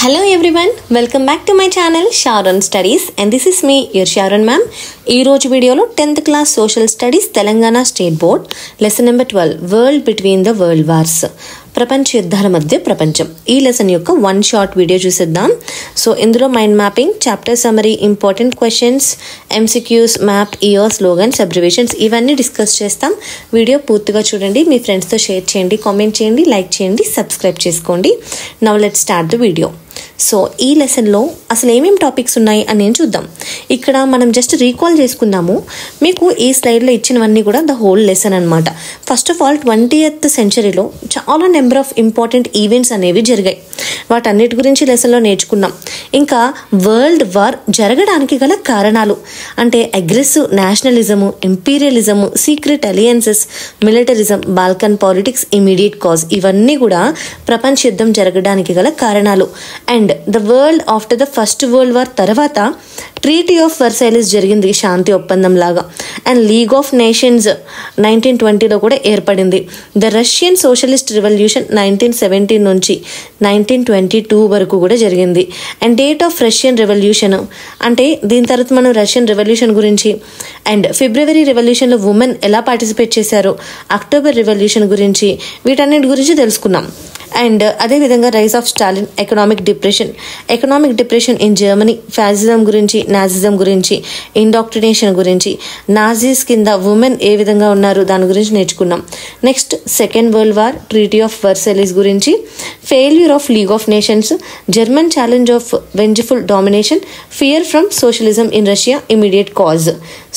Hello everyone, welcome back to my channel Sharon Studies and this is me, your Sharon ma'am. ఈ రోజు వీడియోలో 10th class social studies Telangana state board lesson number 12 world between the world wars, ప్రపంచ యుద్ధాల మధ్య ప్రపంచం. ఈ lesson యొక్క one short video చూసేద్దాం. సో ఇందులో mind mapping, chapter summary, important questions, MCQs, map, year, slogans, abbreviations ఇవన్నీ డిస్కస్ చేస్తాం. వీడియో పూర్తిగా చూడండి, మీ ఫ్రెండ్స్తో షేర్ చేయండి, కామెంట్ చేయండి, లైక్ చేయండి, సబ్స్క్రైబ్ చేసుకోండి. Now let's start the video. So ఈ లెసన్లో అసలు ఏమేమి టాపిక్స్ ఉన్నాయి అని నేను చూద్దాం. ఇక్కడ మనం జస్ట్ రీకాల్ చేసుకుందాము. మీకు ఈ స్లైడ్లో ఇచ్చినవన్నీ కూడా ద హోల్ లెసన్ అనమాట. ఫస్ట్ ఆఫ్ ఆల్ 20th సెంచరీలో చాలా నెంబర్ ఆఫ్ ఇంపార్టెంట్ ఈవెంట్స్ అనేవి జరిగాయి. వాటన్నిటి గురించి లెసన్లో నేర్చుకున్నాం. ఇంకా వరల్డ్ వార్ జరగడానికి గల కారణాలు అంటే aggressive nationalism, imperialism, secret alliances, militarism, Balkan politics, immediate cause, ఇవన్నీ కూడా ప్రపంచ యుద్ధం జరగడానికి గల కారణాలు. And the world after the first world war తర్వాత ట్రీటీ ఆఫ్ వర్సైలిస్ జరిగింది, శాంతి ఒప్పందం లాగా. అండ్ లీగ్ ఆఫ్ నేషన్స్ 1920లో కూడా ఏర్పడింది. ద రష్యన్ సోషలిస్ట్ రివల్యూషన్ 1917 నుంచి 1922 వరకు కూడా జరిగింది. And date of Russian revolution అంటే దీని తర్వాత మనం రష్యన్ రెవల్యూషన్ గురించి, అండ్ ఫిబ్రవరి రెవల్యూషన్లో ఉమెన్ ఎలా పార్టిసిపేట్ చేశారో, అక్టోబర్ రెవల్యూషన్ గురించి, వీటన్నిటి గురించి తెలుసుకున్నాం. అండ్ అదేవిధంగా rise of Stalin, economic depression in Germany, fascism గురించి, నాజిజం గురించి, ఇండాక్ట్రినేషన్ గురించి, నాజీస్ కింద ఉమెన్ ఏ విధంగా ఉన్నారు దాని గురించి నేర్చుకున్నాం. Next second world war, treaty of Versailles గురించి, failure of league of nations, German challenge of వెంజ్ఫుల్ domination, fear from socialism in Russia, immediate cause.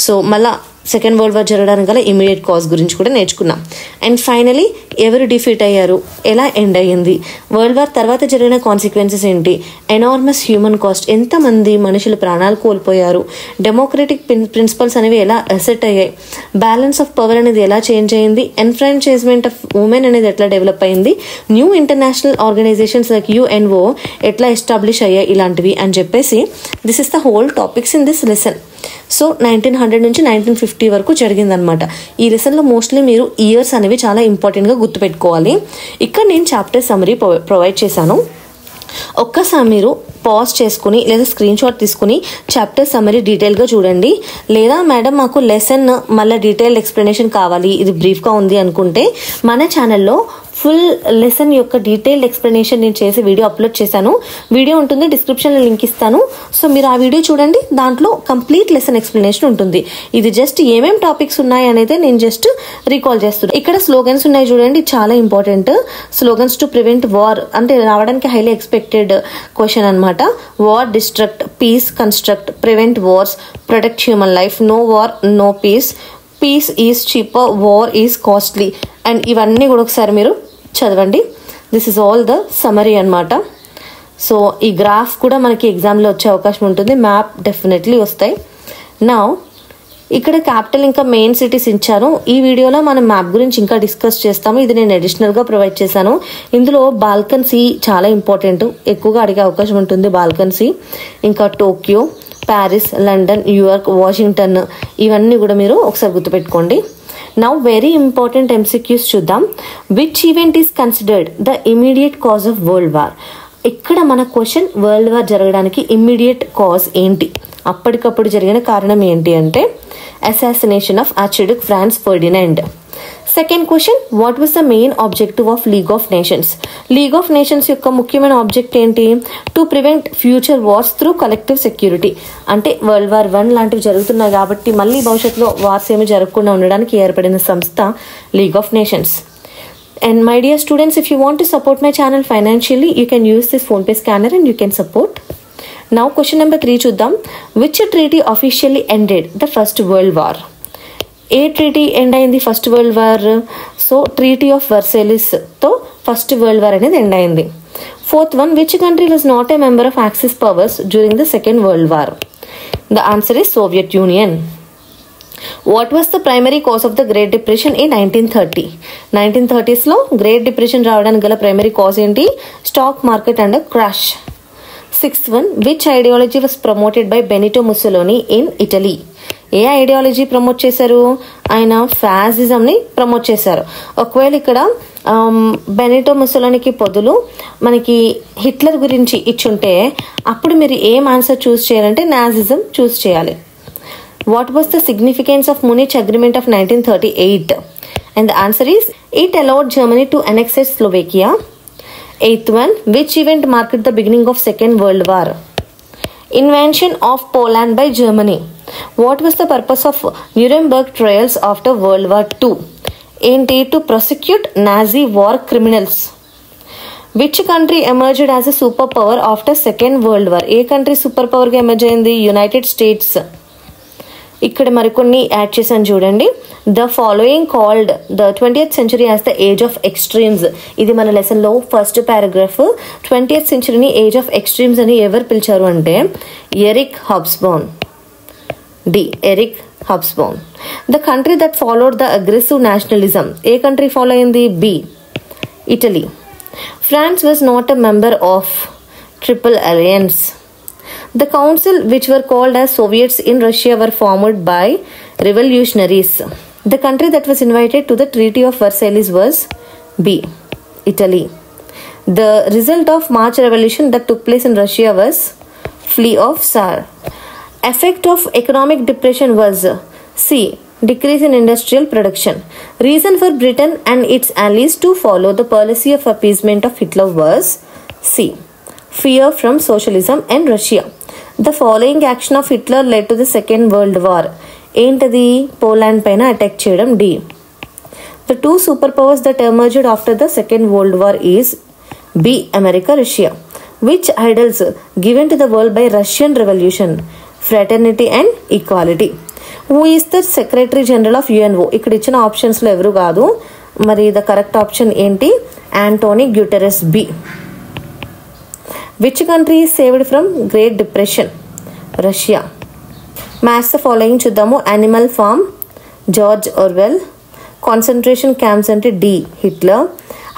So మళ్ళా సెకండ్ వరల్డ్ వార్ జరగడానికి గల ఇమీడియట్ కాజ్ గురించి కూడా నేర్చుకున్నాం. అండ్ ఫైనలీ ఎవరు defeat అయ్యారు, ఎలా ఎండ్ అయ్యింది, వరల్డ్ వార్ తర్వాత జరిగిన కాన్సిక్వెన్సెస్ ఏంటి, ఎనార్మస్ హ్యూమన్ కాస్ట్, ఎంతమంది మనుషులు ప్రాణాలు కోల్పోయారు, డెమోక్రటిక్ ప్రిన్సిపల్స్ అనేవి ఎలా అసెట్ అయ్యాయి, బ్యాలెన్స్ ఆఫ్ పవర్ అనేది ఎలా చేంజ్ అయ్యింది, ఎన్ఫ్రాంచైజ్మెంట్ ఆఫ్ ఉమెన్ అనేది ఎట్లా డెవలప్ అయింది, new international organisations like UNO ఎట్లా ఎస్టాబ్లిష్ అయ్యాయి, ఇలాంటివి అని చెప్పేసి this is the whole topics in this lesson. So 1900 నుంచి 1950 వరకు జరిగిందనమాట. ఈ లెసన్లో మోస్ట్లీ మీరు ఇయర్స్ అనేవి చాలా ఇంపార్టెంట్గా గుర్తుపెట్టుకోవాలి. ఇక్కడ నేను చాప్టర్ సమరీ ప్రొవైడ్ చేశాను. ఒక్కసారి మీరు పాజ్ చేసుకుని లేదా స్క్రీన్ షాట్ తీసుకుని చాప్టర్ సమరీ డీటెయిల్గా చూడండి. లేదా మేడం మాకు లెసన్ మళ్ళీ డీటెయిల్ ఎక్స్ప్లెనేషన్ కావాలి, ఇది బ్రీఫ్గా ఉంది అనుకుంటే మన ఛానల్లో ఫుల్ లెసన్ యొక్క డీటెయిల్డ్ ఎక్స్ప్లెనేషన్ నేను చేసి వీడియో అప్లోడ్ చేశాను. వీడియో ఉంటుంది, డిస్క్రిప్షన్లో లింక్ ఇస్తాను. సో మీరు ఆ వీడియో చూడండి, దాంట్లో కంప్లీట్ లెసన్ ఎక్స్ప్లెనేషన్ ఉంటుంది. ఇది జస్ట్ ఏమేం టాపిక్స్ ఉన్నాయి అనేది నేను జస్ట్ రీకాల్ చేస్తున్నాను. ఇక్కడ స్లోగన్స్ ఉన్నాయి చూడండి, చాలా important. Slogans to prevent war అంటే రావడానికి హైలీ ఎక్స్పెక్టెడ్ క్వశ్చన్ అనమాట. War destruct, peace construct, prevent wars, protect human life, no war no peace, peace is cheaper, war is costly. And ఇవన్నీ కూడా ఒకసారి మీరు చదవండి. This is all the summary అనమాట. So ఈ గ్రాఫ్ కూడా మనకి ఎగ్జామ్లో వచ్చే అవకాశం ఉంటుంది, మ్యాప్ డెఫినెట్లీ వస్తాయి. నా ఇక్కడ క్యాపిటల్ ఇంకా మెయిన్ సిటీస్ ఇచ్చాను. ఈ వీడియోలో మనం మ్యాప్ గురించి ఇంకా డిస్కస్ చేస్తాము. ఇది నేను అడిషనల్గా ప్రొవైడ్ చేశాను. ఇందులో బాల్కన్ సీ చాలా ఇంపార్టెంట్, ఎక్కువగా అడిగే అవకాశం ఉంటుంది. బాల్కన్ సీ, ఇంకా Tokyo, Paris, London, New York, Washington, ఇవన్నీ కూడా మీరు ఒకసారి గుర్తుపెట్టుకోండి. నౌ వెరీ ఇంపార్టెంట్ ఎంసీక్యూస్ చూద్దాం. Which event is considered the immediate cause of world war? ఇక్కడ మన క్వశ్చన్ వరల్డ్ వార్ జరగడానికి ఇమ్మీడియట్ కాజ్ ఏంటి, అప్పటికప్పుడు జరిగిన కారణం ఏంటి అంటే assassination of archduke Franz Ferdinand. Second question, what was the main objective of league of nations? లీగ్ ఆఫ్ నేషన్స్ యొక్క ముఖ్యమైన ఆబ్జెక్ట్ ఏంటి? To prevent future wars through collective security. అంటే వరల్డ్ వార్ 1 లాంటివి జరుగుతున్నాయి కాబట్టి మళ్ళీ భవిష్యత్తులో వార్స్ ఏమి జరగకుండా ఉండడానికి ఏర్పడిన సంస్థ league of nations. And my dear students, if you want to support my channel financially, you can use this PhonePe scanner and you can support. Now question number 3 చూద్దాం. Which treaty officially ended the first world war? ఏ treaty end అయింది first world war? So treaty of Versailles తో first world war అనేది end అయింది. Fourth one, which country was not a member of axis powers during the second world war? The answer is Soviet Union. What was the primary cause of the great depression in 1930? 1930sలో great depression రావడానికి గల primary cause ఏంటి? Stock market and crash. Sixth one, which ideology was promoted by Benito Mussolini in Italy? A ideology promote చేశారు? ఆయన ఫ్యాసిజంని promote చేశారు. ఒకవేళ ఇక్కడ Benito ముసోలినికి పొదులు మనకి హిట్లర్ గురించి ఇచ్చుంటే అప్పుడు మీరు ఏం ఆన్సర్ చూస్ చేయాలంటే నాజిజం చూస్ చేయాలి. What was the significance of Munich agreement of 1938? And the answer is it allowed Germany to annexate Slovakia. 8th one, which event marked the beginning of Second World War? Invasion of Poland by Germany. What was the purpose of Nuremberg trials after World War II? ఏంటి? To prosecute Nazi war criminals. Which country emerged as a superpower after Second World War? ఏ country super పవర్గా emerge అయింది? United States. ఇక్కడ మరికొన్ని add చేశాను చూడండి. The following called the 20th century as the age of extremes. ఇది మన లెసన్లో ఫస్ట్ పారాగ్రాఫ్. 20th centuryని ఏజ్ ఆఫ్ ఎక్స్ట్రీమ్స్ అని ఎవరు పిలిచారు అంటే Eric Hobsbawm. Eric Hobsbawm. The country that followed the aggressive nationalism. ఏ కంట్రీ ఫాలో అయింది? B, Italy. France was not a member of triple alliance. The council which were called as Soviets in Russia were formed by revolutionaries. The country that was invited to the Treaty of Versailles was B, Italy. The result of March Revolution that took place in Russia was flee of Tsar. Effect of economic depression was C, decrease in industrial production. Reason for Britain and its allies to follow the policy of appeasement of Hitler was C, fear from socialism and Russia. The following action of Hitler led to the Second World War. ఏంటది? Poland పైన attack చేయడం. D. The two superpowers that emerged after the Second World War is B, America, Russia. Which ideals given to the world by Russian Revolution? Fraternity and equality. Who is the Secretary General of UNO? ఇక్కడ ఇచ్చిన ఆప్షన్స్లో ఎవరు కాదు. మరి the correct option ఏంటి? Antonio Guterres. B. Which country is saved from Great Depression? Russia. Match the following చూద్దాము. Animal Farm, George Orwell. Concentration camps అంటే D, Hitler.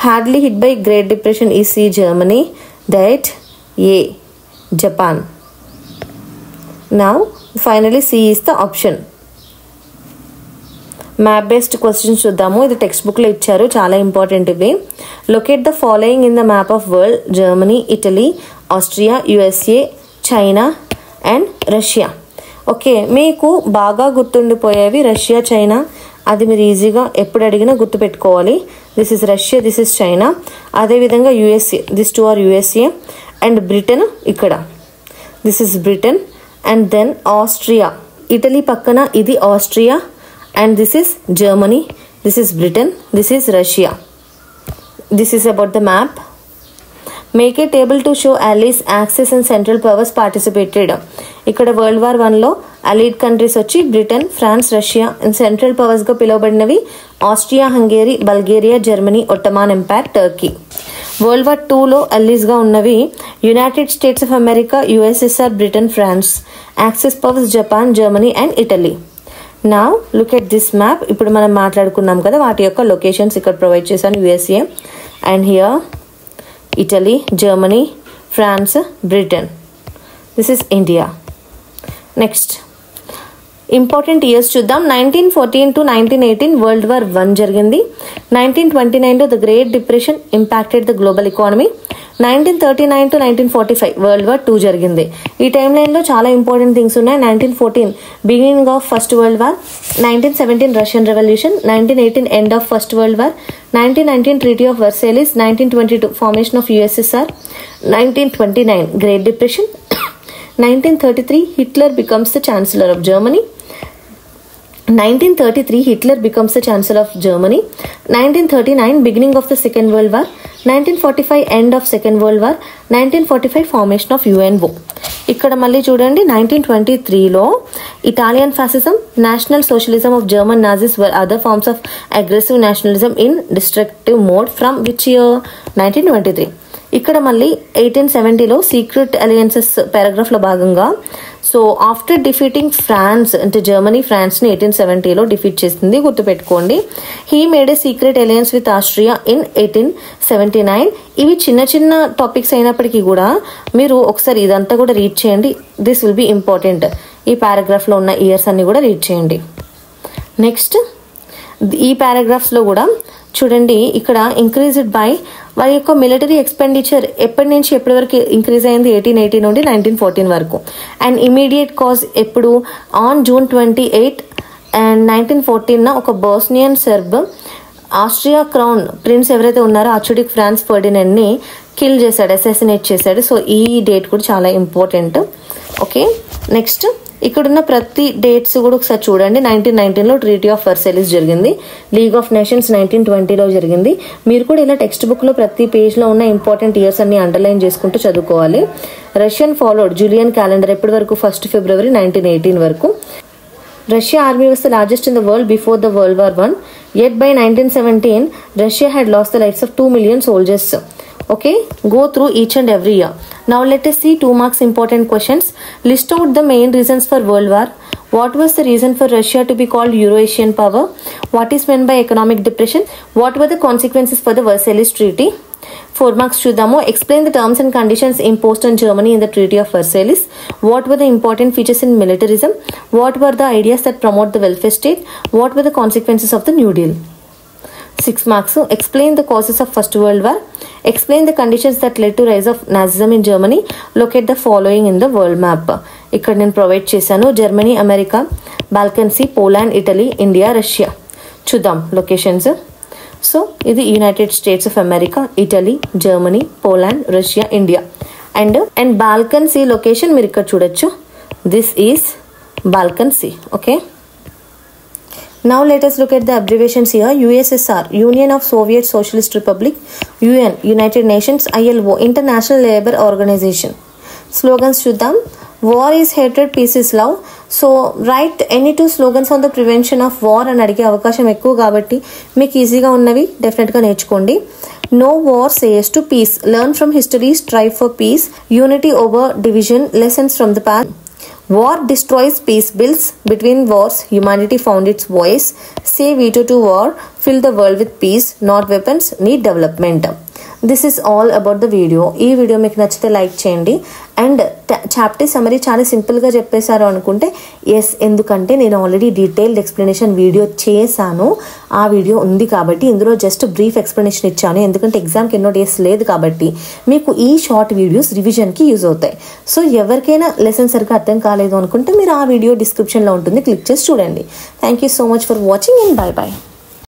Hardly hit by Great Depression is C, Germany. Diet A, Japan. Now finally C is the option. Map based questions చూద్దాము. ఇది text బుక్లో ఇచ్చారు, చాలా important ఇవి. Locate the following in the map of world. Germany, Italy, Austria, USA, China and Russia. Okay, మీకు బాగా గుర్తుండిపోయేవి Russia, China. అది మీరు ఈజీగా ఎప్పుడు అడిగినా గుర్తుపెట్టుకోవాలి. This is Russia, this is China. అదేవిధంగా USA, this two are USA. And Britain ఇక్కడ, this is Britain. And then Austria, Italy పక్కన ఇది Austria. And this is Germany, this is Britain, this is Russia. This is about the map. Make a table to show allies, Axis and Central Powers participated. ఇక్కడ World War Iలో allied countries వచ్చి Britain, France, Russia. And central పవర్స్గా పిలువబడినవి Austria, Hungary, Bulgaria, Germany, Ottoman empire, Turkey. World War IIలో అల్లీస్గా ఉన్నవి United States of America, USSR, Britain, France. Axis powers Japan, Germany and Italy. నా look at this map. ఇప్పుడు మనం మాట్లాడుకున్నాం కదా, వాటి యొక్క లొకేషన్స్ ఇక్కడ ప్రొవైడ్ చేశాను. USA and here Italy, Germany, France, Britain. This is India. Next important years చూద్దాం. 1914 to 1918 World War I జరిగింది. 1929లో the great depression impacted the global economy. 1939 to 1945 World War II జరిగింది. ఈ టైం లైన్లో చాలా important things ఉన్నాయి. 1914 beginning of first world war, 1917 Russian revolution, 1918 end of first world war, 1919 treaty of Versailles, 1922 formation of USSR, 1929 great depression, 1933 Hitler becomes the Chancellor of Germany. 1933 Hitler becomes the Chancellor of Germany. 1939 beginning of the Second World War. 1945 end of Second World War. 1945 formation of UNO. ఇక్కడ మళ్ళీ చూడండి, 1923లో Italian fascism, national socialism of German Nazis were other forms of aggressive nationalism in destructive mode from which year? 1923. ఇక్కడ మళ్ళీ 1870లో secret alliances పారాగ్రాఫ్లో భాగంగా, so after defeating France అంటే జర్మనీ ఫ్రాన్స్ని 1870లో డిఫీట్ చేసింది, గుర్తుపెట్టుకోండి. He made a secret alliance with Austria in 1879. ఇవి చిన్న చిన్న టాపిక్స్ అయినప్పటికీ కూడా మీరు ఒకసారి ఇదంతా కూడా రీడ్ చేయండి. This will be important. ఈ పారాగ్రాఫ్లో ఉన్న ఇయర్స్ అన్ని కూడా రీడ్ చేయండి. నెక్స్ట్ ఈ పారాగ్రాఫ్స్లో కూడా చూడండి ఇక్కడ ఇంక్రీజ్డ్ బై వారి యొక్క మిలిటరీ ఎక్స్పెండిచర్ ఎప్పటి నుంచి ఎప్పటి వరకు ఇంక్రీజ్ అయింది 1880 నుండి 1914 వరకు. అండ్ ఇమీడియట్ కాజ్ ఎప్పుడు ఆన్ June 28 అండ్ 1914 ఒక Bosnian SERP Austria crown prince ఎవరైతే ఉన్నారో ఆర్చ్డ్యూక్ ఫ్రాన్స్ ఫెర్డినాండ్ని కిల్ చేశాడు, అసాసినేట్ చేశాడు. సో ఈ డేట్ కూడా చాలా ఇంపార్టెంట్. ఓకే, నెక్స్ట్ ఇక్కడున్న ప్రతి డేట్స్ కూడా ఒకసారి చూడండి. 1919లో ట్రీటీ ఆఫ్ వర్సైలిస్ జరిగింది. లీగ్ ఆఫ్ నేషన్స్ 1920లో జరిగింది. మీరు కూడా ఇలా టెక్స్ట్ బుక్లో ప్రతి పేజ్లో ఉన్న ఇంపార్టెంట్ ఇయర్స్ అన్ని అండర్లైన్ చేసుకుంటూ చదువుకోవాలి. రష్యన్ ఫాలోడ్ జూలియన్ క్యాలెండర్ ఎప్పటి వరకు 1 February 1918 వరకు. Russia army was the largest in the world before the World War I. Yet by 1917, Russia had lost the lives of 2 million soldiers. Okay, go through each and every year. Now let us see 2 marks important questions. List out the main reasons for World War. What was the reason for Russia to be called Euro-Asian power? What is meant by economic depression? What were the consequences for the Versailles Treaty? 4 marks చూద్దాము. Explain the terms and conditions imposed on Germany in the Treaty of Versailles. What were the important features in militarism? What were the ideas that promote the welfare state? What were the consequences of the New Deal? 6 marks. Explain the causes of First World War. Explain the conditions that led to rise of Nazism in Germany. Locate the following in the world map. ఇక్కడ నేను provide చేశాను. Germany, America, Balkan sea, Poland, Italy, India, Russia. చూద్దాం locations. So ఇది United States of America, Italy, Germany, Poland, Russia, India. And Balkan sea location మీరు ఇక్కడ చూడొచ్చు. This is Balkan sea. Okay, now let us look at the abbreviations here. USSR, Union of Soviet Socialist Republic. UN, United Nations. ILO, International Labour Organization. Slogans చూద్దాం. War is hatred, peace is love. So right any 2 slogans on the prevention of war అని అడిగే అవకాశం ఎక్కువ కాబట్టి మీకు ఈజీగా ఉన్నవి డెఫినెట్గా నేర్చుకోండి. No war says to peace. Learn from history, strive for peace. Unity over division, lessons from the past. War destroys, peace builds. Between wars, humanity found its voice. Say veto to war. Fill the world with peace, not weapons. Need development. This is all about the video. ఈ video మీకు నచ్చితే like చేయండి. And chapter summary చాలా సింపుల్గా చెప్పేశారు అనుకుంటే yes, ఎందుకంటే నేను ఆల్రెడీ డీటెయిల్డ్ ఎక్స్ప్లెనేషన్ వీడియో చేశాను. ఆ వీడియో ఉంది కాబట్టి ఇందులో జస్ట్ బ్రీఫ్ ఎక్స్ప్లెనేషన్ ఇచ్చాను. ఎందుకంటే ఎగ్జామ్కి ఎన్నో డేస్ లేదు కాబట్టి మీకు ఈ షార్ట్ వీడియోస్ రివిజన్కి యూజ్ అవుతాయి. సో ఎవరికైనా లెసన్ సరిగ్గా అర్థం కాలేదు అనుకుంటే మీరు ఆ వీడియో డిస్క్రిప్షన్లో ఉంటుంది, క్లిక్ చేసి చూడండి. Thank you so much for watching and bye bye.